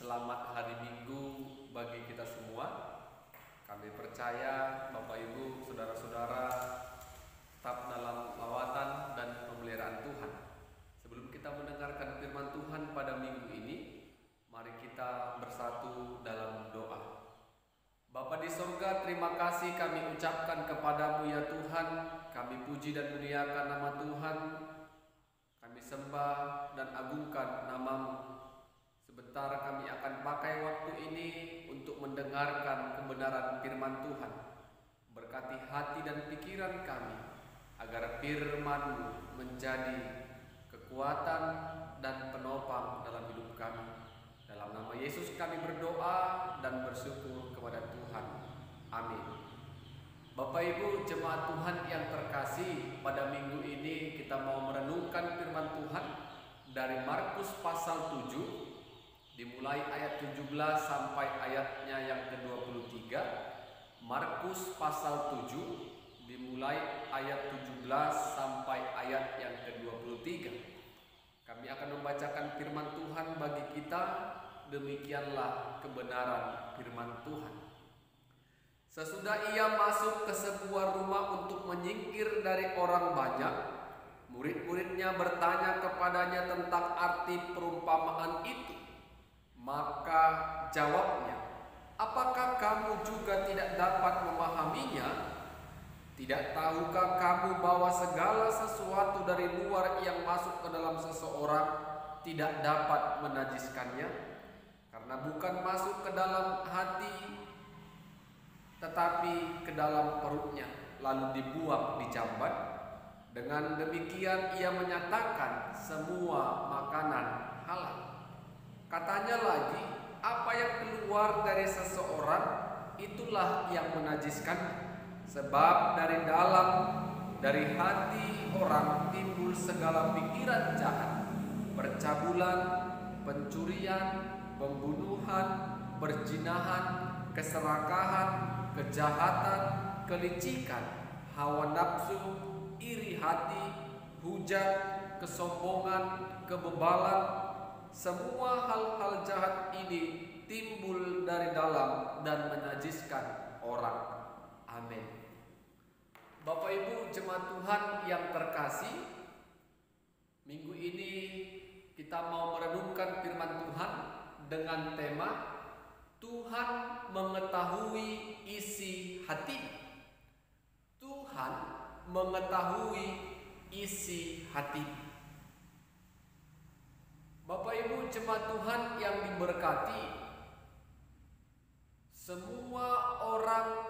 Selamat hari Minggu bagi kita semua. Kami percaya Bapak Ibu, Saudara-saudara tetap dalam lawatan dan pemeliharaan Tuhan. Sebelum kita mendengarkan firman Tuhan pada minggu ini, mari kita bersatu dalam doa. Bapa di sorga, terima kasih kami ucapkan kepadamu ya Tuhan. Kami puji dan muliakan nama Tuhan. Kami sembah dan agungkan namamu. Sebentar kami akan pakai waktu ini untuk mendengarkan kebenaran firman Tuhan. Berkati hati dan pikiran kami, agar firman-Mu menjadi kekuatan dan penopang dalam hidup kami. Dalam nama Yesus kami berdoa dan bersyukur kepada Tuhan. Amin. Bapak Ibu jemaat Tuhan yang terkasih, pada minggu ini kita mau merenungkan firman Tuhan dari Markus pasal 7, dimulai ayat 17 sampai ayatnya yang ke-23. Markus pasal 7 dimulai ayat 17 sampai ayat yang ke-23. Kami akan membacakan firman Tuhan bagi kita. Demikianlah kebenaran firman Tuhan. Sesudah ia masuk ke sebuah rumah untuk menyingkir dari orang banyak, murid-muridnya bertanya kepadanya tentang arti perumpamaan itu. Maka jawabnya, apakah kamu juga tidak dapat memahaminya? Tidak tahukah kamu bahwa segala sesuatu dari luar yang masuk ke dalam seseorang tidak dapat menajiskannya? Karena bukan masuk ke dalam hati, tetapi ke dalam perutnya, lalu dibuang, dicambat. Dengan demikian ia menyatakan semua makanan halal. Katanya lagi, apa yang keluar dari seseorang itulah yang menajiskan. Sebab dari hati orang timbul segala pikiran jahat, percabulan, pencurian, pembunuhan, perzinahan, keserakahan, kejahatan, kelicikan, hawa nafsu, iri hati, hujat, kesombongan, kebebalan. Semua hal-hal jahat ini timbul dari dalam dan menajiskan orang. Amin. Bapak Ibu jemaat Tuhan yang terkasih, minggu ini kita mau merenungkan firman Tuhan dengan tema Tuhan mengetahui isi hati. Tuhan mengetahui isi hati. Bapak Ibu jemaat Tuhan yang diberkati, semua orang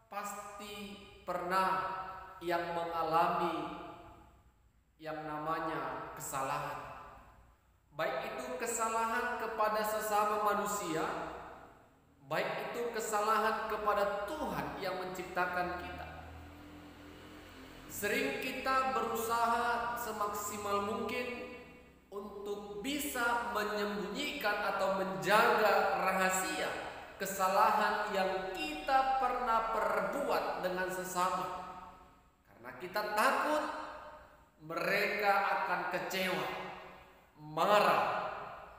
pasti pernah yang mengalami yang namanya kesalahan. Baik itu kesalahan kepada sesama manusia, baik itu kesalahan kepada Tuhan yang menciptakan kita. Sering kita berusaha semaksimal mungkin untuk bisa menyembunyikan atau menjaga rahasia kesalahan yang kita pernah perbuat dengan sesama, karena kita takut mereka akan kecewa, marah,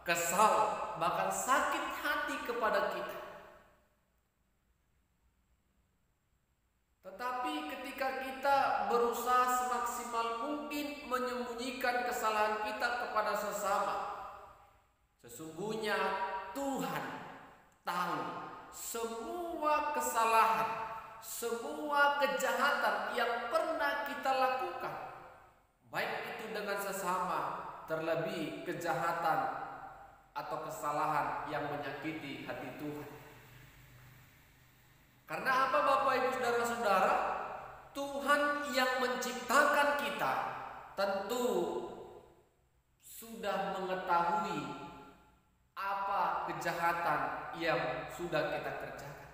kesal, bahkan sakit hati kepada kita. Tetapi ketika kita berusaha semaksimal mungkin menyembunyikan kesalahan kita kepada sesama, sesungguhnya Tuhan tahu semua kesalahan, semua kejahatan yang pernah kita lakukan, baik itu dengan sesama, terlebih kejahatan atau kesalahan yang menyakiti hati Tuhan. Karena apa Bapak Ibu Saudara-saudara? Tuhan yang menciptakan kita tentu sudah mengetahui apa kejahatan yang sudah kita kerjakan.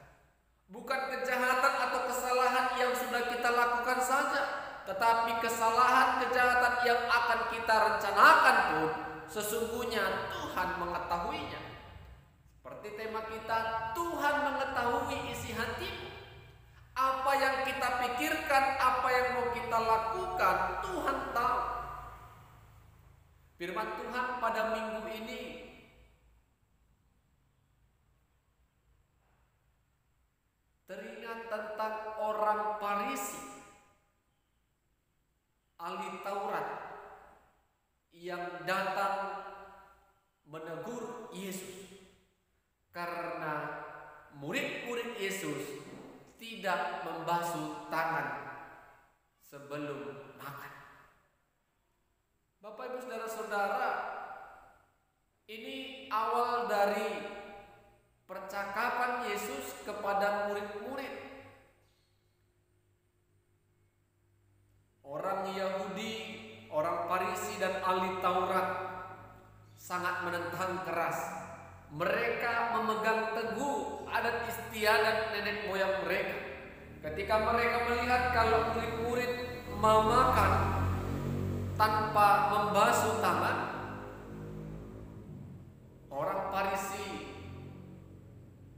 Bukan kejahatan atau kesalahan yang sudah kita lakukan saja, tetapi kesalahan kejahatan yang akan kita rencanakan pun sesungguhnya Tuhan mengetahuinya. Seperti tema kita, Tuhan mengetahui isi hatimu. Apa yang kita pikirkan, apa yang mau kita lakukan, Tuhan tahu. Firman Tuhan pada minggu ini ahli Taurat yang datang menegur Yesus karena murid-murid Yesus tidak membasuh tangan sebelum makan. Bapak Ibu Saudara-saudara, ini awal dari percakapan Yesus kepada murid-murid. Orang Yahudi, orang Farisi dan ahli Taurat sangat menentang keras. Mereka memegang teguh adat istiadat nenek moyang mereka. Ketika mereka melihat kalau murid-murid mau makan tanpa membasuh tangan, orang Farisi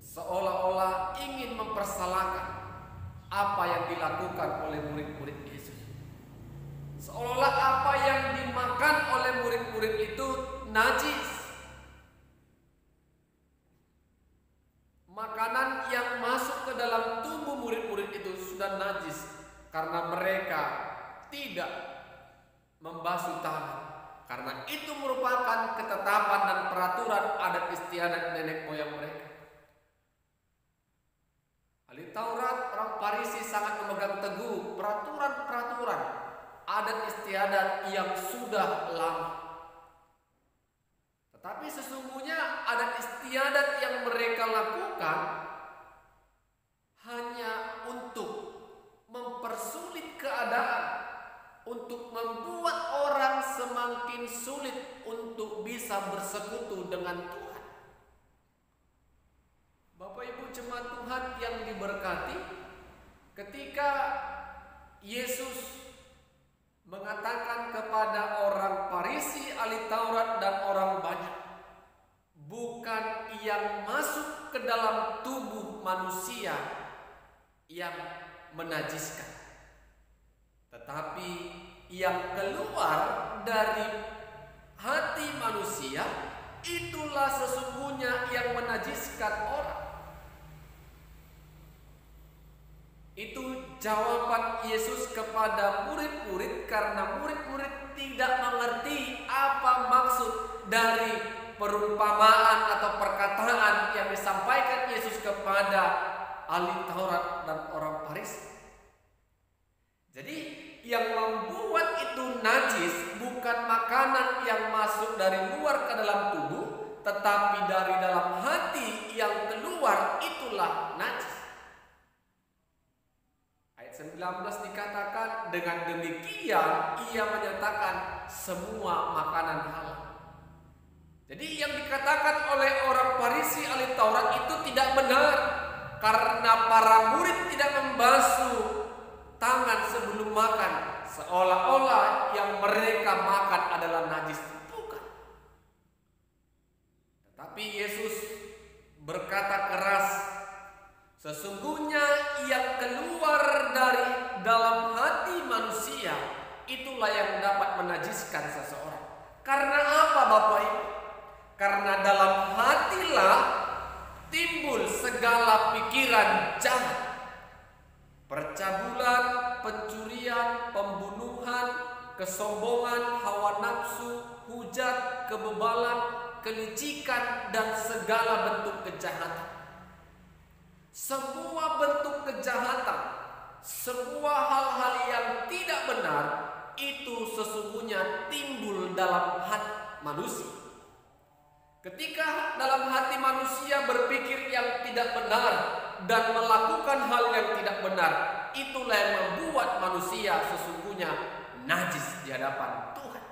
seolah-olah ingin mempersalahkan apa yang dilakukan oleh murid-murid Yesus. Seolah apa yang dimakan oleh murid-murid itu najis. Makanan yang masuk ke dalam tubuh murid-murid itu sudah najis karena mereka tidak membasuh tangan. Karena itu merupakan ketetapan dan peraturan adat istiadat nenek moyang mereka. Ahli Taurat, orang Farisi sangat memegang teguh peraturan-peraturan adat istiadat yang sudah lama. Tetapi sesungguhnya adat istiadat yang mereka lakukan hanya untuk mempersulit keadaan, untuk membuat orang semakin sulit untuk bisa bersekutu dengan Tuhan. Bapak Ibu jemaat Tuhan yang diberkati, ketika Yesus mengatakan kepada orang Farisi, ahli Taurat dan orang banyak, bukan yang masuk ke dalam tubuh manusia yang menajiskan, tetapi yang keluar dari hati manusia itulah sesungguhnya yang menajiskan orang. Itu jawaban Yesus kepada murid-murid karena murid-murid tidak mengerti apa maksud dari perumpamaan atau perkataan yang disampaikan Yesus kepada ahli Taurat dan orang Farisi. Jadi yang membuat itu najis bukan makanan yang masuk dari luar ke dalam tubuh, tetapi dari dalam hati yang keluar itulah najis. Ayat 19 dikatakan, dengan demikian ia menyatakan semua makanan halal. Jadi yang dikatakan oleh orang Farisi ahli Taurat itu tidak benar, karena para murid tidak membasuh tangan sebelum makan, seolah-olah yang mereka makan adalah najis. Bukan. Tetapi Yesus berkata keras, sesungguhnya yang keluar dari dalam hati manusia itulah yang dapat menajiskan seseorang. Karena apa Bapak Ibu? Karena dalam hatilah timbul segala pikiran jahat, percabulan, pencurian, pembunuhan, kesombongan, hawa nafsu, hujat, kebebalan, kelicikan, dan segala bentuk kejahatan. Semua bentuk kejahatan, semua hal-hal yang tidak benar itu sesungguhnya timbul dalam hati manusia. Ketika dalam hati manusia berpikir yang tidak benar dan melakukan hal yang tidak benar, itulah yang membuat manusia sesungguhnya najis di hadapan Tuhan.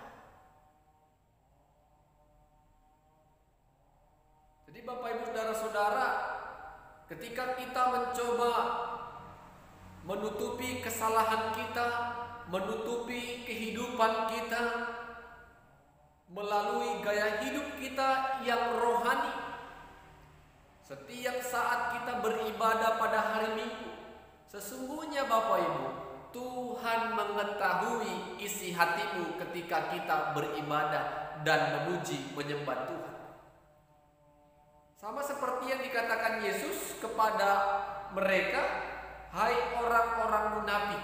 Jadi Bapak Ibu Saudara-saudara, ketika kita mencoba menutupi kesalahan kita, menutupi kehidupan kita melalui gaya hidup kita yang rohani, setiap saat kita beribadah pada hari Minggu, sesungguhnya Bapak Ibu, Tuhan mengetahui isi hatimu ketika kita beribadah dan memuji menyembah Tuhan. Sama seperti yang dikatakan Yesus kepada mereka, hai orang-orang munafik,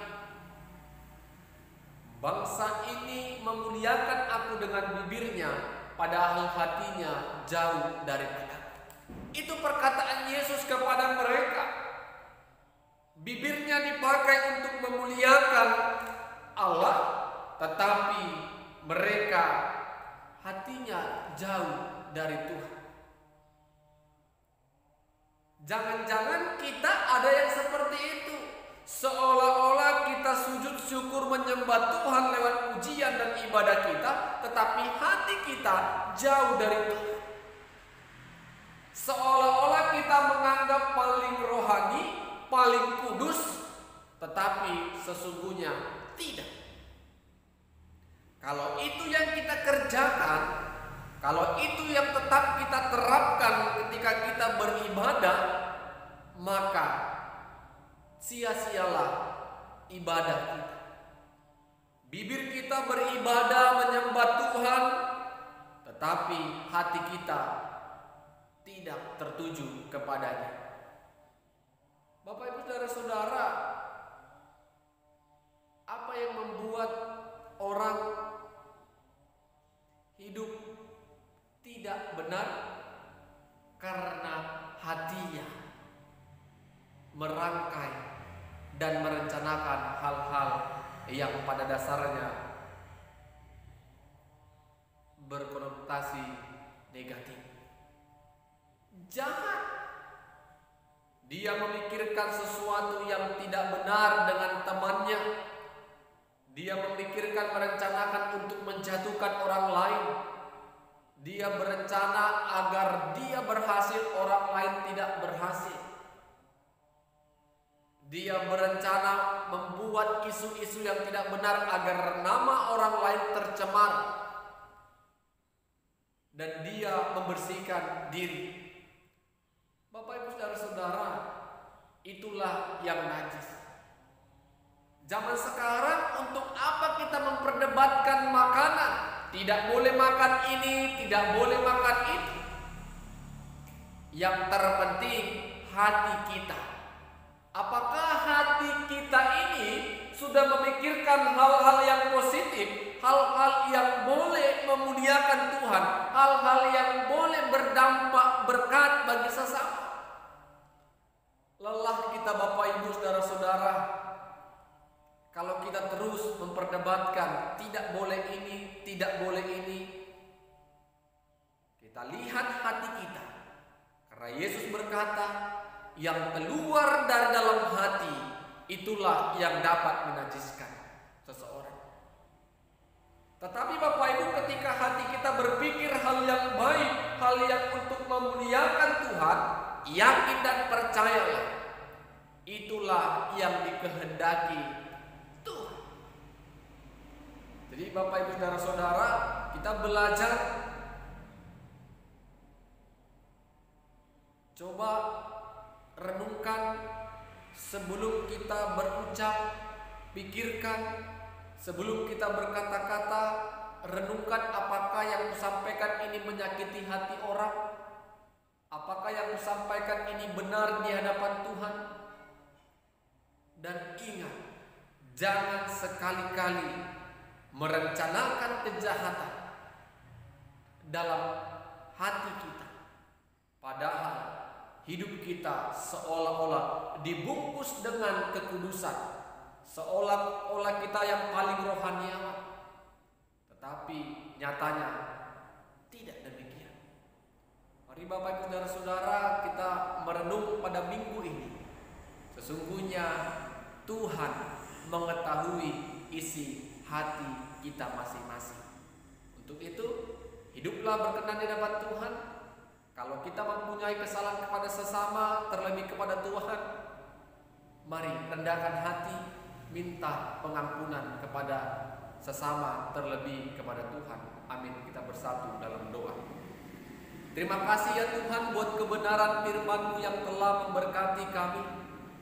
Bangsa ini memuliakan aku dengan bibirnya, padahal hatinya jauh daripada. Itu perkataan Yesus kepada mereka. Bibirnya dipakai untuk memuliakan Allah, tetapi mereka hatinya jauh dari Tuhan. Jangan-jangan kita ada yang seperti itu. Seolah-olah kita sujud syukur menyembah Tuhan lewat pujian dan ibadah kita, tetapi hati kita jauh dari Tuhan. Seolah-olah kita menganggap paling rohani, paling kudus, tetapi sesungguhnya tidak. Kalau itu yang kita kerjakan, kalau itu yang tetap kita terapkan ketika kita beribadah, maka sia-sialah ibadah kita. Bibir kita beribadah menyembah Tuhan, tetapi hati kita tidak tertuju kepadanya. Bapak Ibu saudara-saudara, apa yang membuat orang hidup tidak benar? Karena hatinya merangkai dan merencanakan hal-hal yang pada dasarnya berkonotasi negatif. Jahat. Dia memikirkan sesuatu yang tidak benar dengan temannya. Dia memikirkan, merencanakan untuk menjatuhkan orang lain. Dia berencana agar dia berhasil, orang lain tidak berhasil. Dia berencana membuat isu-isu yang tidak benar agar nama orang lain tercemar. Dan dia membersihkan diri. Bapak Ibu saudara-saudara, itulah yang najis. Zaman sekarang untuk apa kita memperdebatkan makanan? Tidak boleh makan ini, tidak boleh makan itu. Yang terpenting hati kita. Apakah hati kita ini sudah memikirkan hal-hal yang positif, hal-hal yang boleh memuliakan Tuhan, hal-hal yang boleh berdampak berkat bagi sesama? Lelah kita Bapak Ibu saudara-saudara kalau kita terus memperdebatkan tidak boleh ini, tidak boleh ini. Kita lihat hati kita. Karena Yesus berkata, yang keluar dari dalam hati itulah yang dapat menajiskan seseorang. Tetapi Bapak Ibu, ketika hati kita berpikir hal yang baik, hal yang untuk memuliakan Tuhan, yakin dan percayalah, itulah yang dikehendaki Tuhan. Jadi Bapak Ibu saudara-saudara, kita belajar, coba renungkan sebelum kita berucap, pikirkan sebelum kita berkata-kata, renungkan apakah yang kusampaikan ini menyakiti hati orang, apakah yang kusampaikan ini benar di hadapan Tuhan. Dan ingat, jangan sekali-kali merencanakan kejahatan dalam hati kita, padahal hidup kita seolah-olah dibungkus dengan kekudusan, seolah-olah kita yang paling rohaniawan, tetapi nyatanya tidak demikian. Mari Bapak Ibu saudara-saudara, kita merenung pada minggu ini. Sesungguhnya Tuhan mengetahui isi hati kita masing-masing. Untuk itu, hiduplah berkenan di hadapan Tuhan. Kalau kita mempunyai kesalahan kepada sesama, terlebih kepada Tuhan, mari rendahkan hati, minta pengampunan kepada sesama, terlebih kepada Tuhan. Amin. Kita bersatu dalam doa. Terima kasih ya Tuhan buat kebenaran firman-Mu yang telah memberkati kami.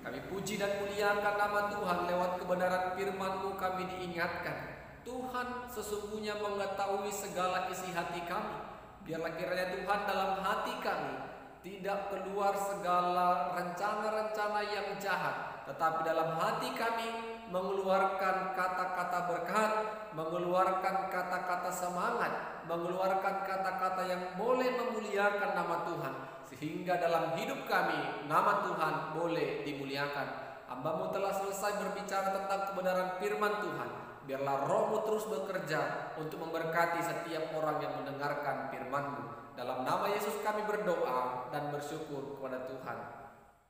Kami puji dan muliakan nama Tuhan. Lewat kebenaran firman-Mu kami diingatkan, Tuhan sesungguhnya mengetahui segala isi hati kami. Biarlah kiranya Tuhan dalam hati kami tidak keluar segala rencana-rencana yang jahat, tetapi dalam hati kami mengeluarkan kata-kata berkat, mengeluarkan kata-kata semangat, mengeluarkan kata-kata yang boleh memuliakan nama Tuhan, sehingga dalam hidup kami nama Tuhan boleh dimuliakan. Hamba-Mu telah selesai berbicara tentang kebenaran firman Tuhan. Biarlah Roh-Mu terus bekerja untuk memberkati setiap orang yang mendengarkan firman-Mu. Dalam nama Yesus kami berdoa dan bersyukur kepada Tuhan.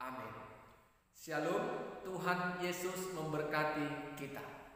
Amin. Shalom, Tuhan Yesus memberkati kita.